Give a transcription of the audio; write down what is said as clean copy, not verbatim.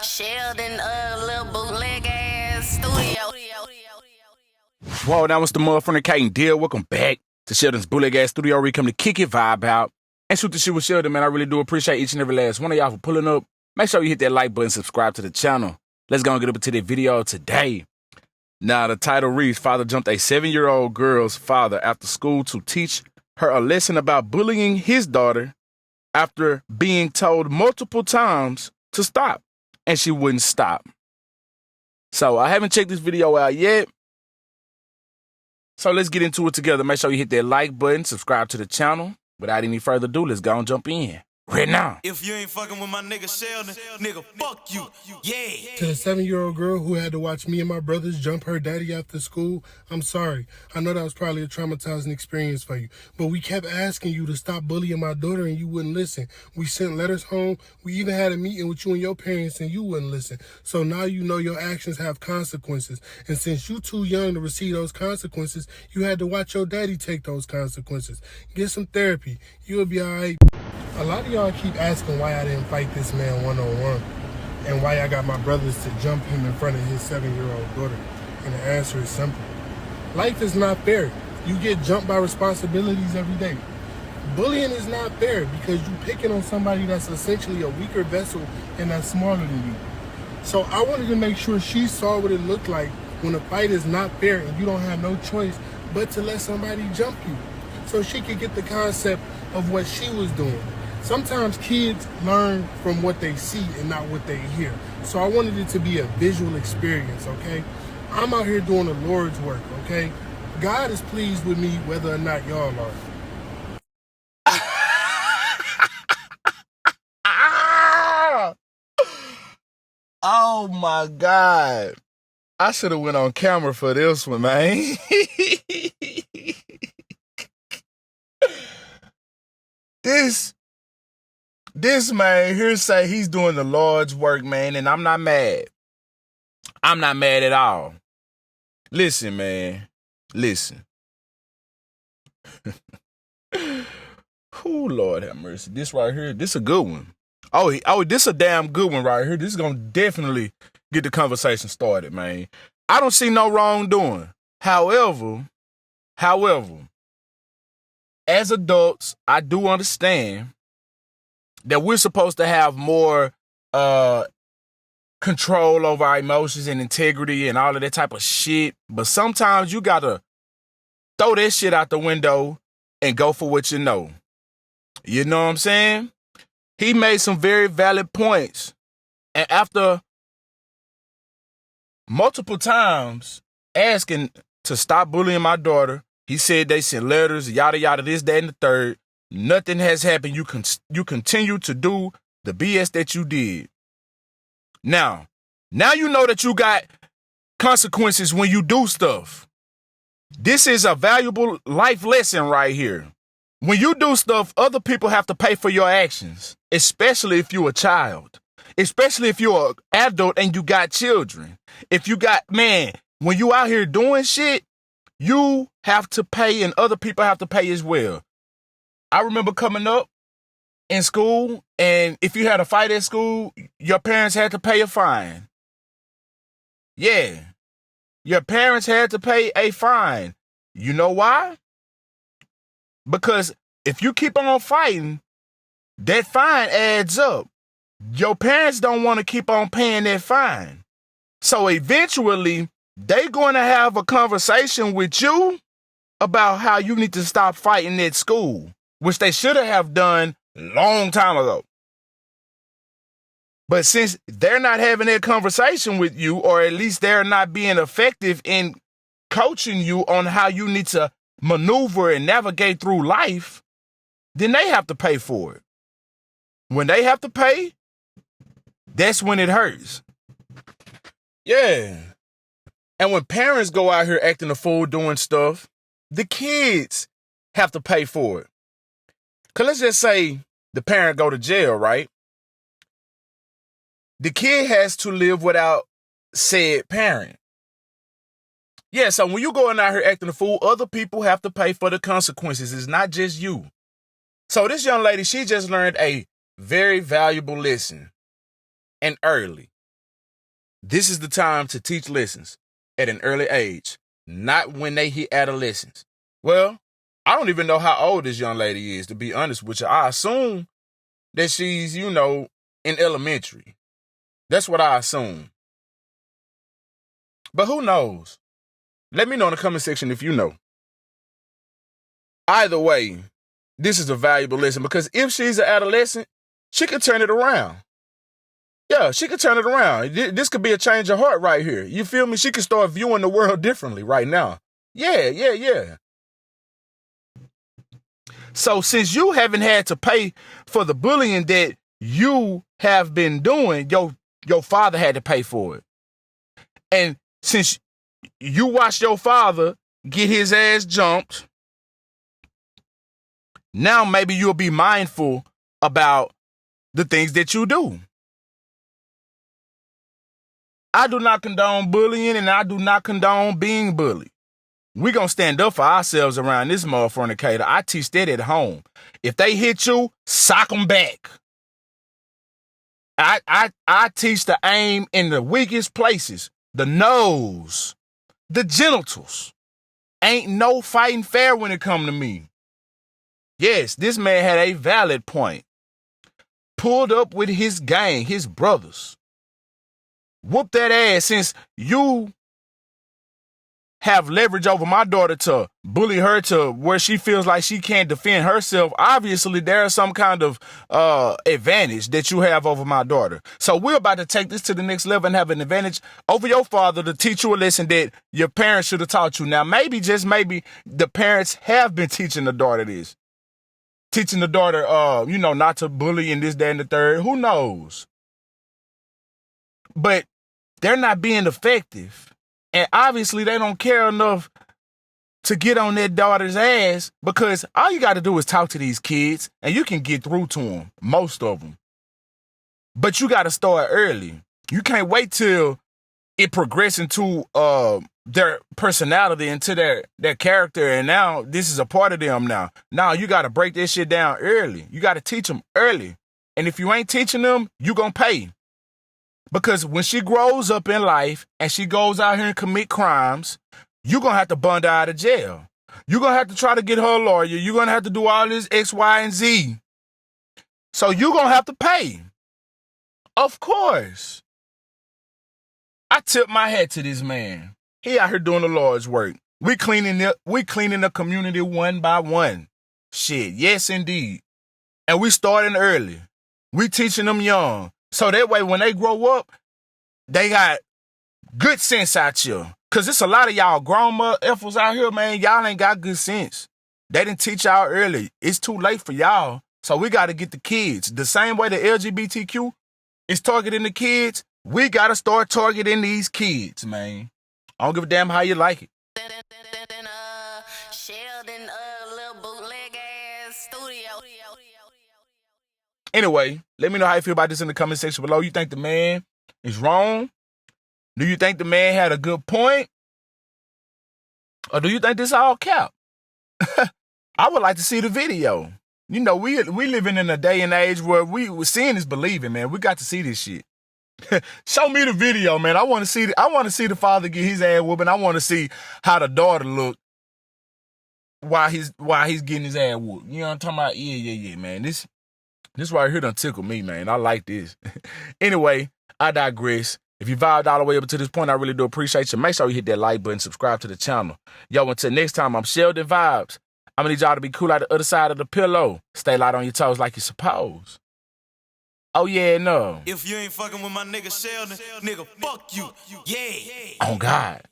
Sheldon, little bootleg ass studio. Whoa, that was the motherfucking Kate deal. Welcome back to Sheldon's bootleg ass studio where we come to kick your vibe out and shoot the shit with Sheldon, man. I really do appreciate each and every last one of y'all for pulling up. Make sure you hit that like button, subscribe to the channel. Let's go and get up into the video today. Now, the title reads, Father jumped a 7-year-old girl's father after school to teach her a lesson about bullying his daughter after being told multiple times to stop, and she wouldn't stop. So I haven't checked this video out yet. So let's get into it together. Make sure you hit that like button, subscribe to the channel. Without any further ado, let's go and jump in. Right now. If you ain't fucking with my nigga Sheldon, nigga, fuck you. Yeah. To the 7-year-old girl who had to watch me and my brothers jump her daddy after school, I'm sorry. I know that was probably a traumatizing experience for you. But we kept asking you to stop bullying my daughter and you wouldn't listen. We sent letters home. We even had a meeting with you and your parents and you wouldn't listen. So now you know your actions have consequences. And since you too young to receive those consequences, you had to watch your daddy take those consequences. Get some therapy. You'll be all right. A lot of y'all keep asking why I didn't fight this man one-on-one and why I got my brothers to jump him in front of his 7-year-old daughter. And the answer is simple. Life is not fair. You get jumped by responsibilities every day. Bullying is not fair because you're picking on somebody that's essentially a weaker vessel and that's smaller than you. So I wanted to make sure she saw what it looked like when a fight is not fair and you don't have no choice but to let somebody jump you so she could get the concept of what she was doing. Sometimes kids learn from what they see and not what they hear. So I wanted it to be a visual experience, okay? I'm out here doing the Lord's work, okay? God is pleased with me whether or not y'all are. Oh my God. I should have went on camera for this one, man. This man here say he's doing the Lord's work, man, and I'm not mad. I'm not mad at all. Listen, man. Listen. Oh, Lord have mercy. This right here, this a good one. Oh, this a damn good one right here. This is going to definitely get the conversation started, man. I don't see no wrongdoing. However, as adults, I do understand that we're supposed to have more control over our emotions and integrity and all of that type of shit. But sometimes you got to throw that shit out the window and go for what you know. You know what I'm saying? He made some very valid points. And after multiple times asking to stop bullying my daughter, he said they sent letters, yada, yada, this, that, and the third. Nothing has happened. You continue to do the BS that you did. Now you know that you got consequences when you do stuff. This is a valuable life lesson right here. When you do stuff, other people have to pay for your actions, especially if you're a child, especially if you're an adult and you got children. If you got, man, when you out here doing shit, you have to pay and other people have to pay as well. I remember coming up in school, and if you had a fight at school, your parents had to pay a fine. Yeah, your parents had to pay a fine. You know why? Because if you keep on fighting, that fine adds up. Your parents don't want to keep on paying that fine. So eventually, they're going to have a conversation with you about how you need to stop fighting at school, which they should have done a long time ago. But since they're not having that conversation with you, or at least they're not being effective in coaching you on how you need to maneuver and navigate through life, then they have to pay for it. When they have to pay, that's when it hurts. Yeah. And when parents go out here acting a fool doing stuff, the kids have to pay for it. Because let's just say the parent go to jail, right? The kid has to live without said parent. Yeah, so when you going out here acting a fool, other people have to pay for the consequences. It's not just you. So this young lady, she just learned a very valuable lesson. and early. This is the time to teach lessons at an early age, not when they hit adolescence. Well, I don't even know how old this young lady is, to be honest with you. I assume that she's, in elementary. That's what I assume. But who knows? Let me know in the comment section if you know. Either way, this is a valuable lesson because if she's an adolescent, she can turn it around. Yeah, she could turn it around. This could be a change of heart right here. You feel me? She could start viewing the world differently right now. Yeah. So since you haven't had to pay for the bullying that you have been doing, your father had to pay for it. And since you watched your father get his ass jumped, now maybe you'll be mindful about the things that you do. I do not condone bullying and I do not condone being bullied. We're going to stand up for ourselves around this motherfucker. I teach that at home. If they hit you, sock them back. I teach to aim in the weakest places. The nose, the genitals. Ain't no fighting fair when it come to me. Yes, this man had a valid point. Pulled up with his gang, his brothers. Whoop that ass since you have leverage over my daughter to bully her to where she feels like she can't defend herself. Obviously, there's some kind of advantage that you have over my daughter. So we're about to take this to the next level and have an advantage over your father to teach you a lesson that your parents should have taught you. Now, maybe, just maybe, the parents have been teaching the daughter this. Teaching the daughter, not to bully and this, that, and the third. Who knows? But they're not being effective. And obviously they don't care enough to get on their daughter's ass because all you got to do is talk to these kids and you can get through to them, most of them. But you got to start early. You can't wait till it progresses into their personality, into their character, and now this is a part of them now. Now you got to break this shit down early. You got to teach them early. And if you ain't teaching them, you going to pay. Because when she grows up in life and she goes out here and commit crimes, you're going to have to bund her out of jail. You're going to have to try to get her a lawyer. You're going to have to do all this X, Y, and Z. So you're going to have to pay. Of course. I tip my hat to this man. He out here doing the Lord's work. We cleaning the community one by one. Shit, yes indeed. And we starting early. We teaching them young. So that way, when they grow up, they got good sense out here. Because there's a lot of y'all grown motherfuckers out here, man. Y'all ain't got good sense. They didn't teach y'all early. It's too late for y'all. So we got to get the kids. The same way the LGBTQ is targeting the kids, we got to start targeting these kids, man. I don't give a damn how you like it. Sheldon, little bootleg ass studio. Anyway, let me know how you feel about this in the comment section below. You think the man is wrong? Do you think the man had a good point? Or do you think this all cap? I would like to see the video. We living in a day and age where seeing is believing, man. We got to see this shit. Show me the video, man. I want to see the father get his ass whooping. I want to see how the daughter look while he's getting his ass whooped. You know what I'm talking about? Yeah, man. This right here done tickle me, man. I like this. Anyway, I digress. If you vibed all the way up to this point, I really do appreciate you. Make sure you hit that like button, subscribe to the channel. Yo, until next time, I'm SheldonVybez. I'm going to need y'all to be cool out the other side of the pillow. Stay light on your toes like you're supposed. Oh, yeah, no. If you ain't fucking with my nigga Sheldon, nigga, fuck you. Yeah. Oh, God.